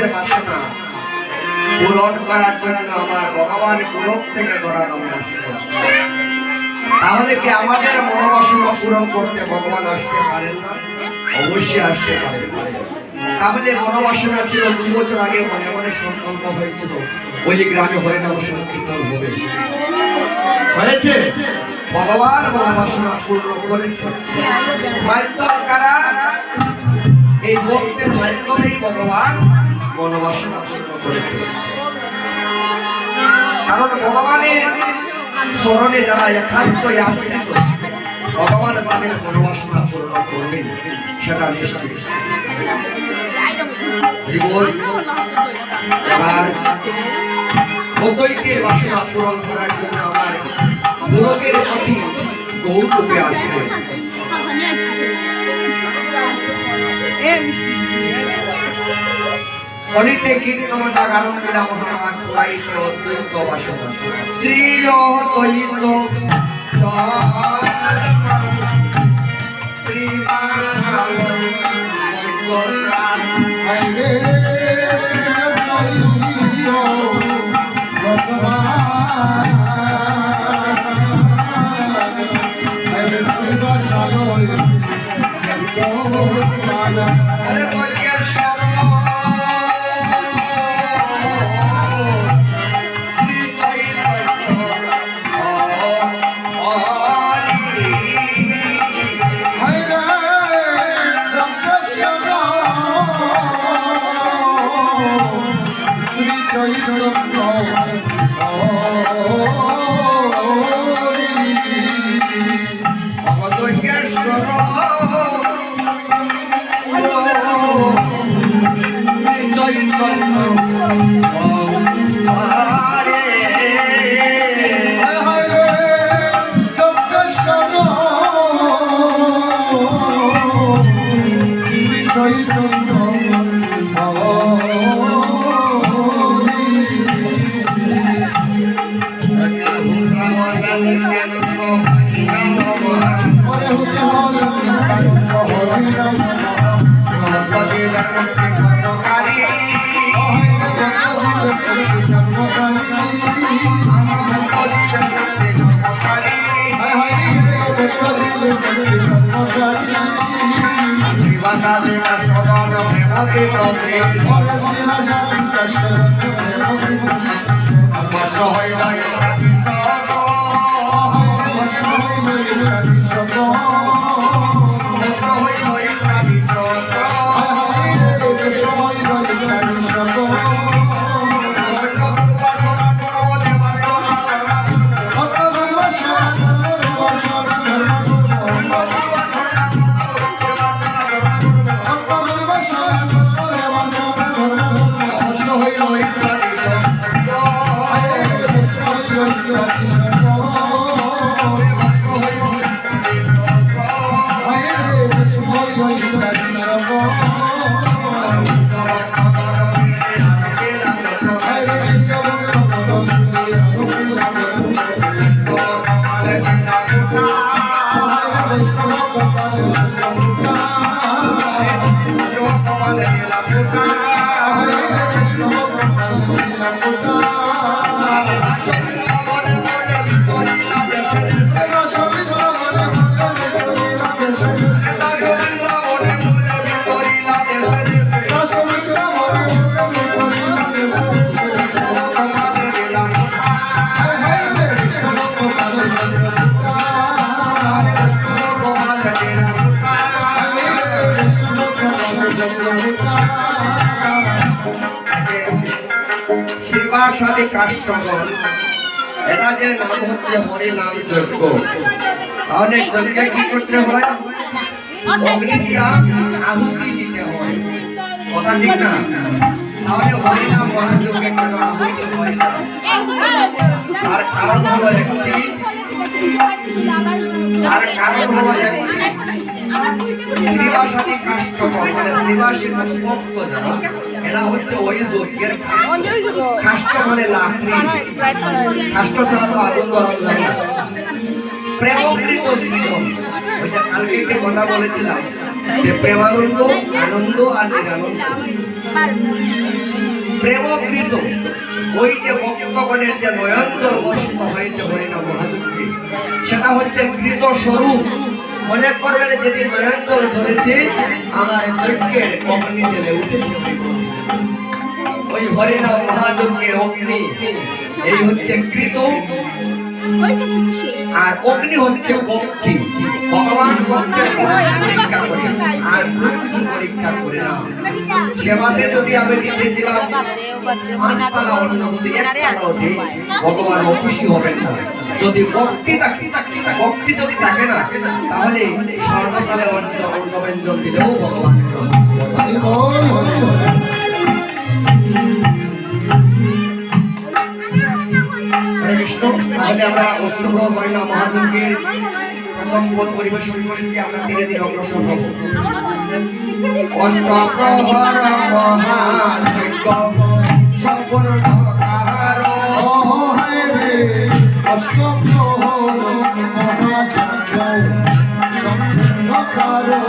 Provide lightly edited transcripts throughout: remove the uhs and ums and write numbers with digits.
যুগের বাসনা পূরণ করার জন্য আমার ভগবান গোলক থেকে ধরা নামে আসলো। তাহলে কি আমাদের মনোবাসনা পূরণ করতে ভগবান আসতে পারেন না? অবশ্যই আসতে পারেন। তাহলে মনোবাসনা ছিল 2 বছর আগে মনে মনে সংকল্প হয়েছিল ওই গ্রামে হরিনাম সংকীর্তন হবে, হয়েছে। ভগবান মনোবাসনা পূর্ণ করেছে। মাধ্যম কারা? এই ভক্তের মাধ্যমেই ভগবান মনোবাসনা পূর্ণ করেছে। কারণ ভগবানের স্মরণে যারা একান্ত আশ্রিত, ভগবান তাদের মনোবাসনা পূর্ণ করবেন, সেটা নিশ্চিত। এবার অদ্বৈতের বাসনা পূরণ করার জন্য আমার গোলকের পথে গৌরূপে আসে। কলিতে কীর্তন জাগরণ ক্রীড়া মহারাজ পুরাইতে অদ্বৈত বাসনা শ্রী অদ্বৈত শ্রী সাথে কাষ্টগণ, এটা যে নাম হচ্ছে হরি নাম যজ্ঞ। তাহলে যজ্ঞে কি করতে হয়? অগ্নি দিয়া আহুতি দিতে হয়, কথা ঠিক না? তাহলে হরি নাম মহাযজ্ঞে কেন আহুতি হয় না? তার কারণ হলো একটি, শ্রীবাসাদি কাষ্টগণ মানে শ্রীবাসীর ভক্ত যারা, এরা হচ্ছে ওই যজ্ঞের কাষ্ট মানে লাকড়ি। কাষ্ট ছাড়া তো আনন্দ হয় না। প্রেমকৃত জীবন, ওই যে কালকে একটা কথা বলেছিলাম যে প্রেমানন্দ, আনন্দ আর নিরানন্দ। প্রেমকৃত ওই যে ভক্তগণের যে নয়ন্তর বর্ষিত হয়েছে হরিনাম মহাযজ্ঞে, সেটা হচ্ছে কৃত স্বরূপ। মনে করবেন যেদিন নয়ন্তর ধরেছে আমার যজ্ঞের অগ্নি জেলে উঠেছে, ওই হরিনাম মহাযজ্ঞের অগ্নি এই হচ্ছে কৃত, আর অগ্নি হচ্ছে ভক্তি। ভগবান ভক্তের পরীক্ষা করে আর কোনো কিছু পরীক্ষা করে না। সেবাতে যদি আমি দিতেছিলাম পাঁচতলা অন্য যদি একতলা অধি, ভগবান খুশি হবেন না। যদি ভক্তি থাকে, ভক্তি যদি থাকে না, তাহলে স্বর্ণতলে অন্নব্যঞ্জন দিলেও ভগবান কৃষ্ণ। তাহলে আমরা অষ্টপ্রহর হরিনাম মহাযজ্ঞের প্রথম পদ পরিবেশন করেছি, আমরা ধীরে ধীরে অগ্রসর হব। অষ্টপ্রহর মহাযজ্ঞ সম্পূর্ণ কাহার, অষ্টপ্রহর মহাযজ্ঞ সম্পূর্ণ কারো,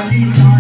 কালী